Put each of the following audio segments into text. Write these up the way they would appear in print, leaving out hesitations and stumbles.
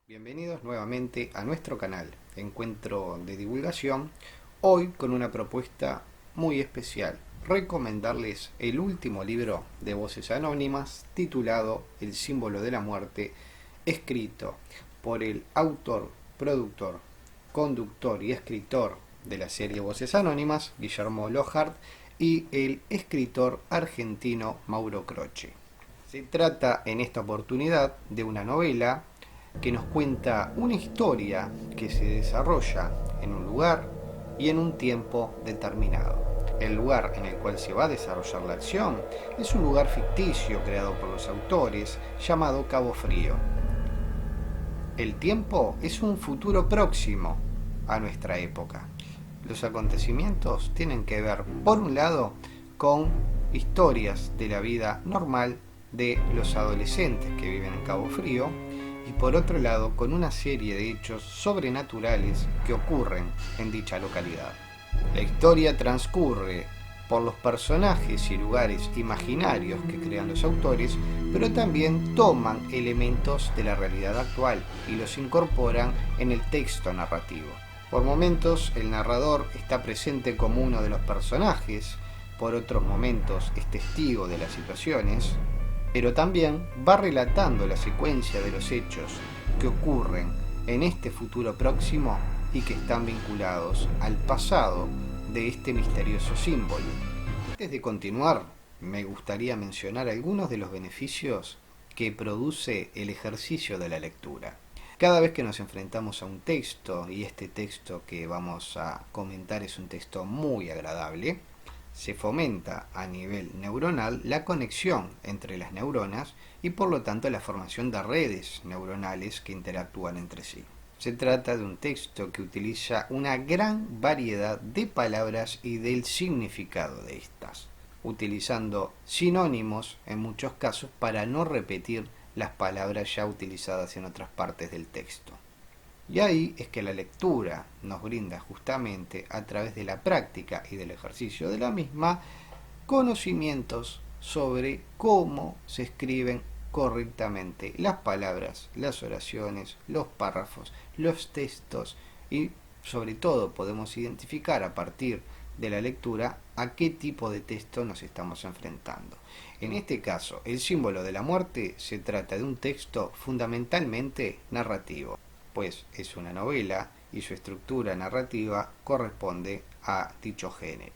Bienvenidos nuevamente a nuestro canal Encuentro de Divulgación, hoy con una propuesta muy especial, recomendarles el último libro de Voces Anónimas titulado El símbolo de la muerte, escrito por el autor, productor, conductor y escritor de la serie Voces Anónimas, Guillermo Lohart, y el escritor argentino Mauro Croce. Se trata en esta oportunidad de una novela que nos cuenta una historia que se desarrolla en un lugar y en un tiempo determinado. El lugar en el cual se va a desarrollar la acción es un lugar ficticio creado por los autores llamado Cabo Frío. El tiempo es un futuro próximo a nuestra época. Los acontecimientos tienen que ver, por un lado, con historias de la vida normal de los adolescentes que viven en Cabo Frío, y por otro lado con una serie de hechos sobrenaturales que ocurren en dicha localidad. La historia transcurre por los personajes y lugares imaginarios que crean los autores, pero también toman elementos de la realidad actual y los incorporan en el texto narrativo. Por momentos el narrador está presente como uno de los personajes, por otros momentos es testigo de las situaciones, pero también va relatando la secuencia de los hechos que ocurren en este futuro próximo y que están vinculados al pasado de este misterioso símbolo. Antes de continuar, me gustaría mencionar algunos de los beneficios que produce el ejercicio de la lectura. Cada vez que nos enfrentamos a un texto, y este texto que vamos a comentar es un texto muy agradable, se fomenta a nivel neuronal la conexión entre las neuronas y por lo tanto la formación de redes neuronales que interactúan entre sí. Se trata de un texto que utiliza una gran variedad de palabras y del significado de estas, utilizando sinónimos en muchos casos para no repetir las palabras ya utilizadas en otras partes del texto. Y ahí es que la lectura nos brinda justamente a través de la práctica y del ejercicio de la misma conocimientos sobre cómo se escriben correctamente las palabras, las oraciones, los párrafos, los textos y sobre todo podemos identificar a partir de la lectura a qué tipo de texto nos estamos enfrentando. En este caso, el símbolo de la muerte se trata de un texto fundamentalmente narrativo, pues es una novela y su estructura narrativa corresponde a dicho género.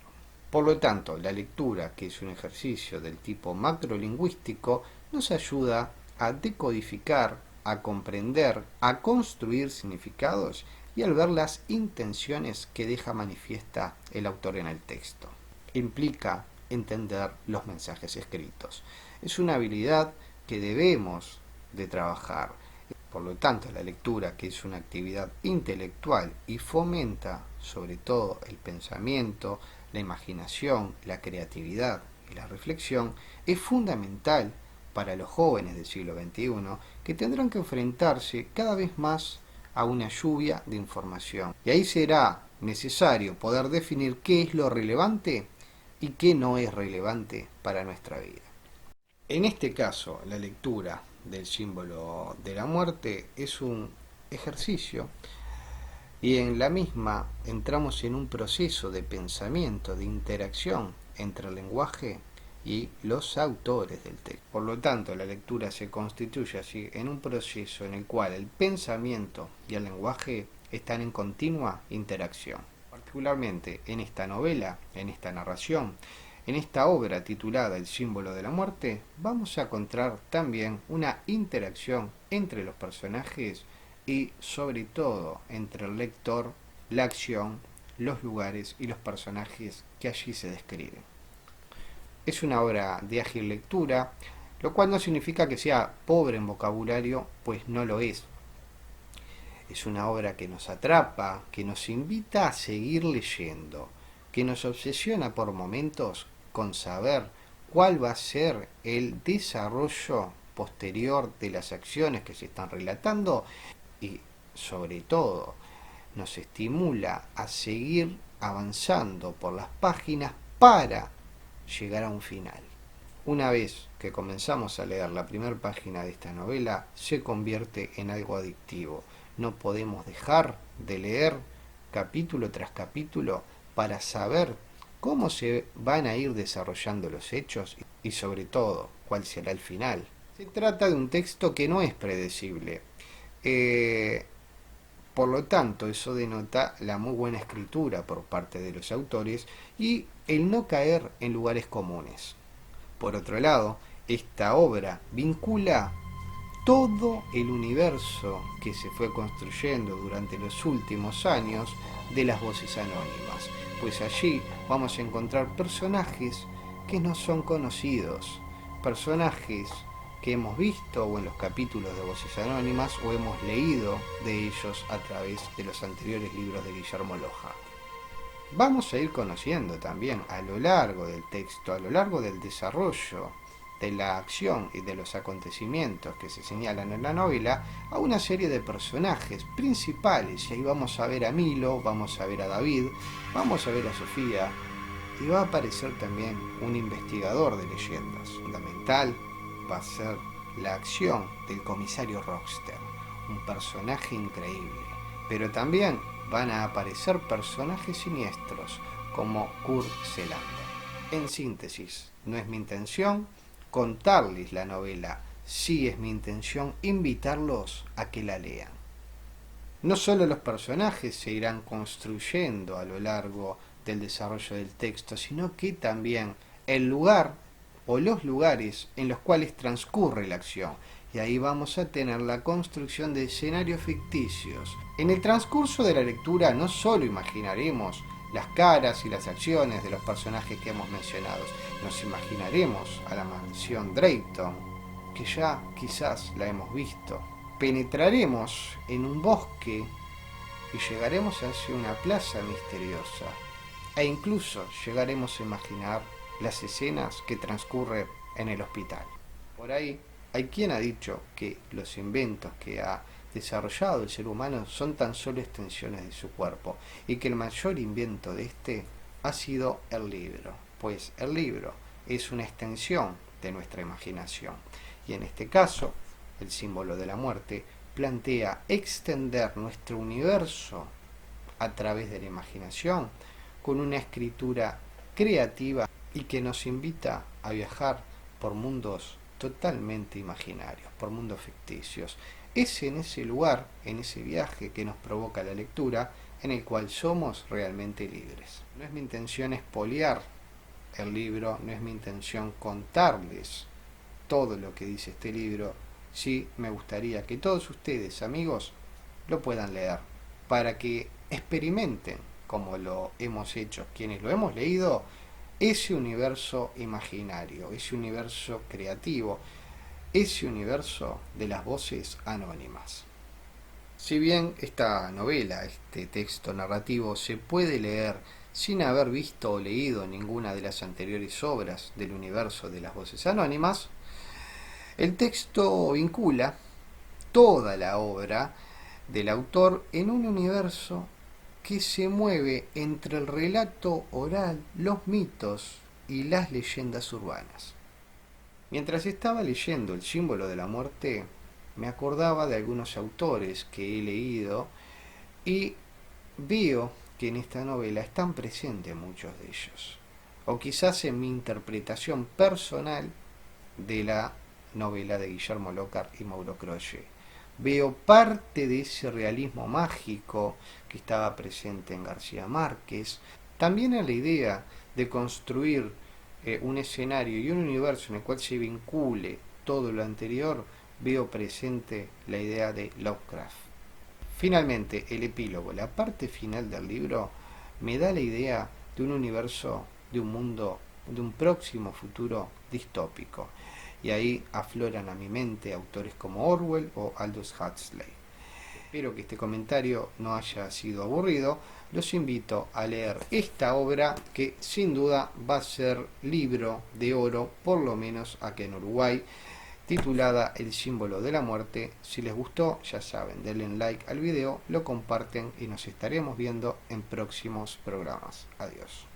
Por lo tanto, la lectura, que es un ejercicio del tipo macrolingüístico, nos ayuda a decodificar, a comprender, a construir significados y al ver las intenciones que deja manifiesta el autor en el texto. Implica entender los mensajes escritos. Es una habilidad que debemos de trabajar. Por lo tanto, la lectura, que es una actividad intelectual y fomenta sobre todo el pensamiento, la imaginación, la creatividad y la reflexión, es fundamental para los jóvenes del siglo XXI que tendrán que enfrentarse cada vez más a una lluvia de información. Y ahí será necesario poder definir qué es lo relevante y qué no es relevante para nuestra vida. En este caso, la lectura del símbolo de la muerte es un ejercicio y en la misma entramos en un proceso de pensamiento, de interacción entre el lenguaje y los autores del texto. Por lo tanto, la lectura se constituye así en un proceso en el cual el pensamiento y el lenguaje están en continua interacción. Particularmente en esta novela, en esta narración, en esta obra titulada El símbolo de la muerte, vamos a encontrar también una interacción entre los personajes y sobre todo entre el lector, la acción, los lugares y los personajes que allí se describen. Es una obra de ágil lectura, lo cual no significa que sea pobre en vocabulario, pues no lo es. Es una obra que nos atrapa, que nos invita a seguir leyendo, que nos obsesiona por momentos con saber cuál va a ser el desarrollo posterior de las acciones que se están relatando y sobre todo nos estimula a seguir avanzando por las páginas para llegar a un final. Una vez que comenzamos a leer la primera página de esta novela, se convierte en algo adictivo. No podemos dejar de leer capítulo tras capítulo para saber cómo se van a ir desarrollando los hechos y sobre todo cuál será el final. Se trata de un texto que no es predecible. Por lo tanto, eso denota la muy buena escritura por parte de los autores y el no caer en lugares comunes. Por otro lado, esta obra vincula todo el universo que se fue construyendo durante los últimos años de las Voces Anónimas, pues allí vamos a encontrar personajes que no son conocidos, personajes que hemos visto o en los capítulos de Voces Anónimas o hemos leído de ellos a través de los anteriores libros de Guillermo Loja. Vamos a ir conociendo también a lo largo del texto, a lo largo del desarrollo de la acción y de los acontecimientos que se señalan en la novela, a una serie de personajes principales. Y ahí vamos a ver a Milo, vamos a ver a David, vamos a ver a Sofía, y va a aparecer también un investigador de leyendas. Fundamental va a ser la acción del comisario Rockster, un personaje increíble, pero también van a aparecer personajes siniestros como Kurt Selander. En síntesis, no es mi intención contarles la novela, sí es mi intención invitarlos a que la lean. No solo los personajes se irán construyendo a lo largo del desarrollo del texto, sino que también el lugar o los lugares en los cuales transcurre la acción. Y ahí vamos a tener la construcción de escenarios ficticios. En el transcurso de la lectura no solo imaginaremos las caras y las acciones de los personajes que hemos mencionado, nos imaginaremos a la mansión Drayton, que ya quizás la hemos visto. Penetraremos en un bosque y llegaremos hacia una plaza misteriosa. E incluso llegaremos a imaginar las escenas que transcurren en el hospital. Por ahí hay quien ha dicho que los inventos que ha desarrollado el ser humano son tan solo extensiones de su cuerpo y que el mayor invento de este ha sido el libro, pues el libro es una extensión de nuestra imaginación y en este caso el símbolo de la muerte plantea extender nuestro universo a través de la imaginación con una escritura creativa y que nos invita a viajar por mundos totalmente imaginarios, por mundos ficticios. Es en ese lugar, en ese viaje que nos provoca la lectura, en el cual somos realmente libres. No es mi intención espoliar el libro, no es mi intención contarles todo lo que dice este libro. Sí me gustaría que todos ustedes, amigos, lo puedan leer, para que experimenten, como lo hemos hecho quienes lo hemos leído, ese universo imaginario, ese universo creativo, ese universo de las voces anónimas. Si bien esta novela, este texto narrativo, se puede leer sin haber visto o leído ninguna de las anteriores obras del universo de las voces anónimas, el texto vincula toda la obra del autor en un universo que se mueve entre el relato oral, los mitos y las leyendas urbanas. Mientras estaba leyendo El símbolo de la muerte, me acordaba de algunos autores que he leído y veo que en esta novela están presentes muchos de ellos, o quizás en mi interpretación personal de la novela de Guillermo Lockhart y Mauro Crochet. Veo parte de ese realismo mágico que estaba presente en García Márquez, también en la idea de construir un escenario y un universo en el cual se vincule todo lo anterior. Veo presente la idea de Lovecraft. Finalmente, el epílogo, la parte final del libro, me da la idea de un universo, de un mundo, de un próximo futuro distópico. Y ahí afloran a mi mente autores como Orwell o Aldous Huxley. Espero que este comentario no haya sido aburrido. Los invito a leer esta obra que sin duda va a ser libro de oro, por lo menos aquí en Uruguay, titulada El símbolo de la muerte. Si les gustó, ya saben, denle like al video, lo comparten y nos estaremos viendo en próximos programas. Adiós.